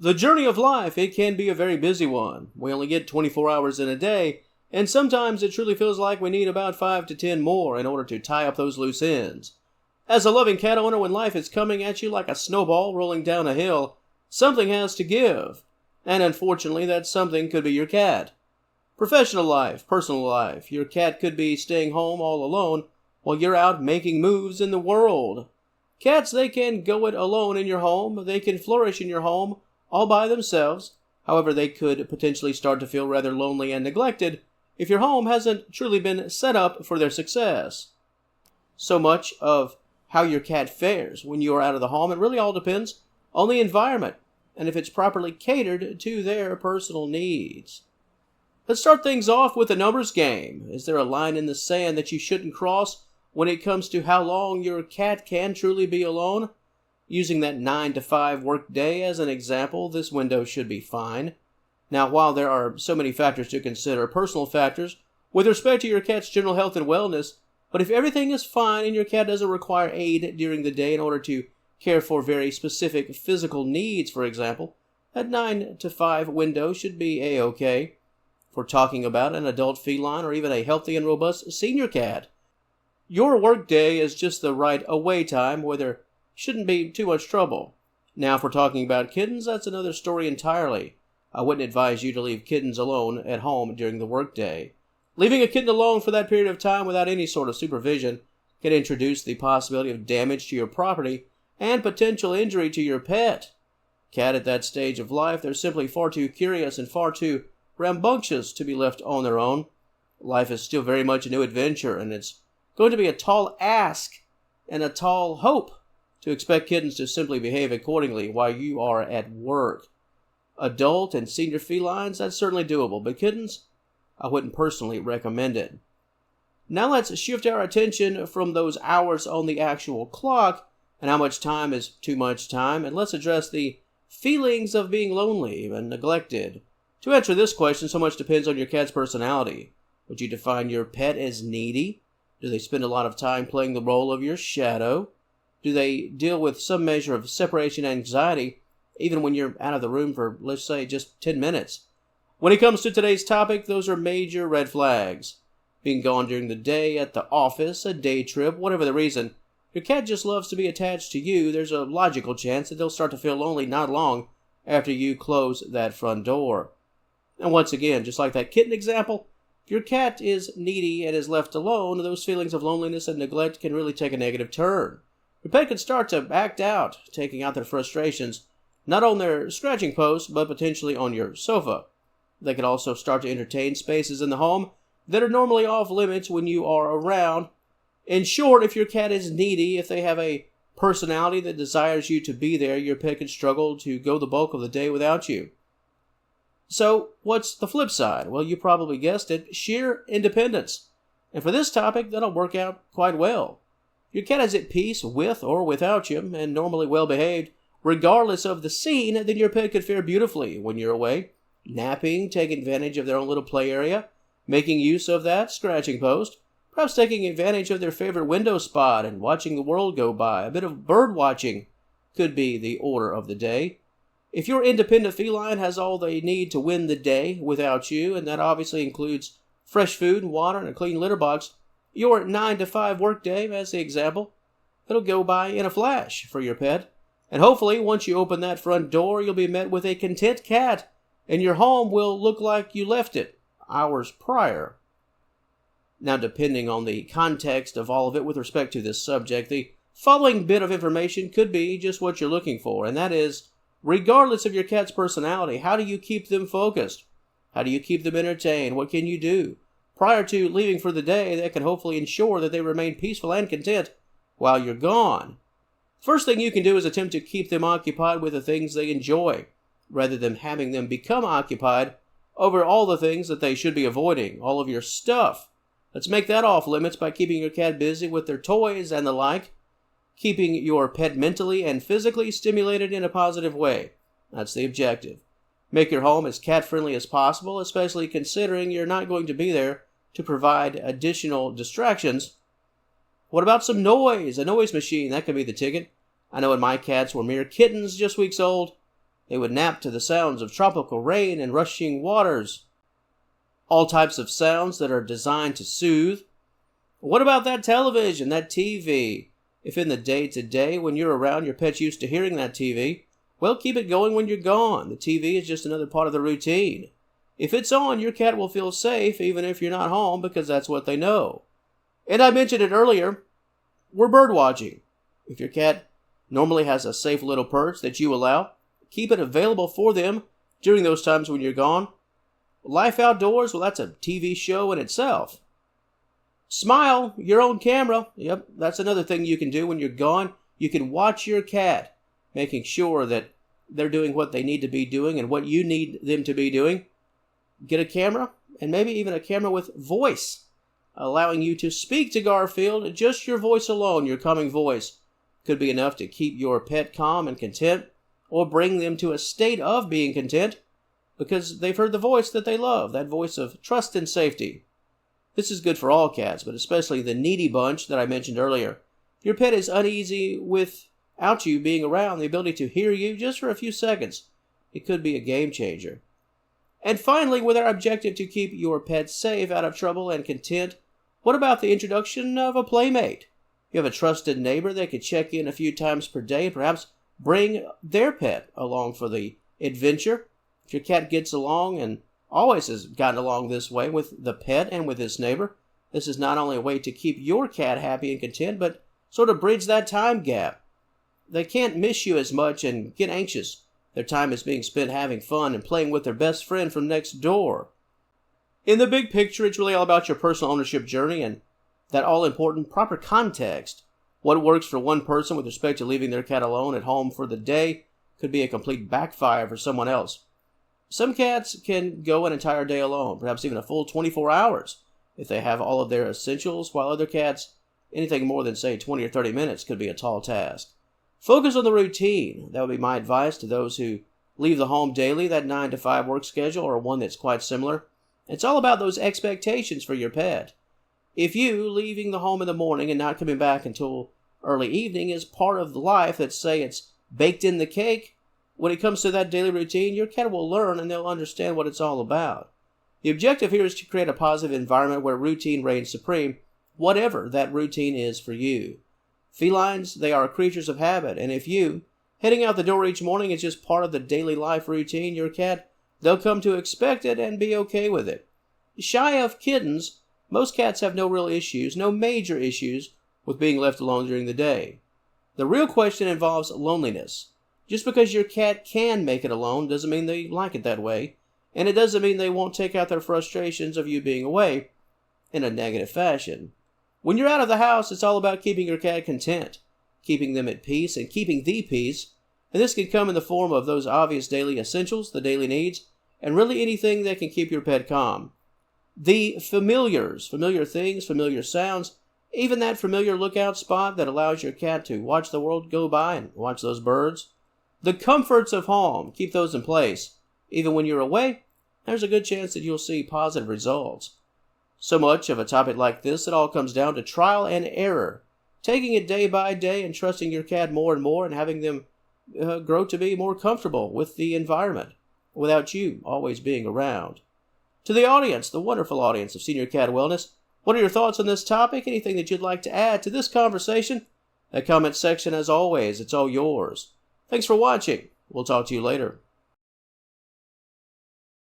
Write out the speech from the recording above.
The journey of life, it can be a very busy one. We only get 24 hours in a day, and sometimes it truly feels like we need about 5 to 10 more in order to tie up those loose ends. As a loving cat owner, when life is coming at you like a snowball rolling down a hill, something has to give. And unfortunately, that something could be your cat. Professional life, personal life, your cat could be staying home all alone while you're out making moves in the world. Cats, they can go it alone in your home, they can flourish in your home all by themselves. However, they could potentially start to feel rather lonely and neglected if your home hasn't truly been set up for their success. So much of how your cat fares when you are out of the home, it really all depends on the environment and if it's properly catered to their personal needs. Let's start things off with a numbers game. Is there a line in the sand that you shouldn't cross when it comes to how long your cat can truly be alone? Using that 9 to 5 work day as an example, this window should be fine. Now, while there are so many factors to consider, personal factors, with respect to your cat's general health and wellness, but if everything is fine and your cat doesn't require aid during the day in order to care for very specific physical needs, for example, that 9 to 5 window should be a-okay. If we're talking about an adult feline or even a healthy and robust senior cat, your work day is just the right away time where there shouldn't be too much trouble. Now, if we're talking about kittens, that's another story entirely. I wouldn't advise you to leave kittens alone at home during the workday. Leaving a kitten alone for that period of time without any sort of supervision can introduce the possibility of damage to your property and potential injury to your pet. Cat at that stage of life, they're simply far too curious and far too rambunctious to be left on their own. Life is still very much a new adventure, and it's going to be a tall ask and a tall hope to expect kittens to simply behave accordingly while you are at work. Adult and senior felines, that's certainly doable, but kittens, I wouldn't personally recommend it. Now let's shift our attention from those hours on the actual clock and how much time is too much time, and let's address the feelings of being lonely and neglected. To answer this question, so much depends on your cat's personality. Would you define your pet as needy? Do they spend a lot of time playing the role of your shadow? Do they deal with some measure of separation anxiety even when you're out of the room for, let's say, just 10 minutes? When it comes to today's topic, those are major red flags. Being gone during the day, at the office, a day trip, whatever the reason, your cat just loves to be attached to you. There's a logical chance that they'll start to feel lonely not long after you close that front door. And once again, just like that kitten example, if your cat is needy and is left alone, those feelings of loneliness and neglect can really take a negative turn. Your pet can start to act out, taking out their frustrations, not on their scratching post, but potentially on your sofa. They can also start to entertain spaces in the home that are normally off limits when you are around. In short, if your cat is needy, if they have a personality that desires you to be there, your pet can struggle to go the bulk of the day without you. So, what's the flip side? Well, you probably guessed it, sheer independence. And for this topic, that'll work out quite well. Your cat is at peace with or without you, and normally well behaved, regardless of the scene, then your pet could fare beautifully when you're away, napping, taking advantage of their own little play area, making use of that scratching post, perhaps taking advantage of their favorite window spot and watching the world go by. A bit of bird watching could be the order of the day. If your independent feline has all they need to win the day without you, and that obviously includes fresh food, water, and a clean litter box, your 9 to 5 workday, as the example, it'll go by in a flash for your pet. And hopefully, once you open that front door, you'll be met with a content cat, and your home will look like you left it hours prior. Now, depending on the context of all of it with respect to this subject, the following bit of information could be just what you're looking for, and that is, regardless of your cat's personality, how do you keep them focused? How do you keep them entertained? What can you do prior to leaving for the day that can hopefully ensure that they remain peaceful and content while you're gone? First thing you can do is attempt to keep them occupied with the things they enjoy, rather than having them become occupied over all the things that they should be avoiding, all of your stuff. Let's make that off limits by keeping your cat busy with their toys and the like, keeping your pet mentally and physically stimulated in a positive way. That's the objective. Make your home as cat-friendly as possible, especially considering you're not going to be there to provide additional distractions. What about some noise? A noise machine, that could be the ticket. I know when my cats were mere kittens, just weeks old, They would nap to the sounds of tropical rain and rushing waters. All types of sounds that are designed to soothe. What about that television, that TV? If in the day-to-day, when you're around, your pet's used to hearing that TV, well, keep it going when you're gone. The TV is just another part of the routine. If it's on, your cat will feel safe even if you're not home because that's what they know. And I mentioned it earlier, we're bird watching. If your cat normally has a safe little perch that you allow, keep it available for them during those times when you're gone. Life outdoors, well, that's a TV show in itself. Smile, your own camera. Yep, that's another thing you can do when you're gone. You can watch your cat, making sure that they're doing what they need to be doing and what you need them to be doing. Get a camera, and maybe even a camera with voice, allowing you to speak to Garfield. Just your voice alone, your calming voice, could be enough to keep your pet calm and content, or bring them to a state of being content, because they've heard the voice that they love, that voice of trust and safety. This is good for all cats, but especially the needy bunch that I mentioned earlier. Your pet is uneasy without you being around. The ability to hear you just for a few seconds, it could be a game changer. And finally, with our objective to keep your pet safe, out of trouble, and content, what about the introduction of a playmate? You have a trusted neighbor that could check in a few times per day and perhaps bring their pet along for the adventure. If your cat gets along and always has gotten along this way with the pet and with his neighbor, this is not only a way to keep your cat happy and content, but sort of bridge that time gap. They can't miss you as much and get anxious. Their time is being spent having fun and playing with their best friend from next door. In the big picture, it's really all about your personal ownership journey and that all-important proper context. What works for one person with respect to leaving their cat alone at home for the day could be a complete backfire for someone else. Some cats can go an entire day alone, perhaps even a full 24 hours, if they have all of their essentials, while other cats, anything more than, say, 20 or 30 minutes could be a tall task. Focus on the routine. That would be my advice to those who leave the home daily, that 9 to 5 work schedule, or one that's quite similar. It's all about those expectations for your pet. If you, leaving the home in the morning and not coming back until early evening, is part of the life that, say, it's baked in the cake, when it comes to that daily routine, your cat will learn and they'll understand what it's all about. The objective here is to create a positive environment where routine reigns supreme, whatever that routine is for you. Felines, they are creatures of habit, and if you, heading out the door each morning is just part of the daily life routine, your cat, they'll come to expect it and be okay with it. Shy of kittens, most cats have no real issues, no major issues, with being left alone during the day. The real question involves loneliness. Just because your cat can make it alone doesn't mean they like it that way, and it doesn't mean they won't take out their frustrations of you being away in a negative fashion. When you're out of the house, it's all about keeping your cat content, keeping them at peace, and keeping the peace, and this can come in the form of those obvious daily essentials, the daily needs, and really anything that can keep your pet calm. The familiars, familiar things, familiar sounds, even that familiar lookout spot that allows your cat to watch the world go by and watch those birds. The comforts of home, keep those in place. Even when you're away, there's a good chance that you'll see positive results. So much of a topic like this, it all comes down to trial and error. Taking it day by day and trusting your cat more and more and having them grow to be more comfortable with the environment without you always being around. To the audience, the wonderful audience of Senior Cat Wellness, what are your thoughts on this topic? Anything that you'd like to add to this conversation? That comment section, as always, it's all yours. Thanks for watching. We'll talk to you later.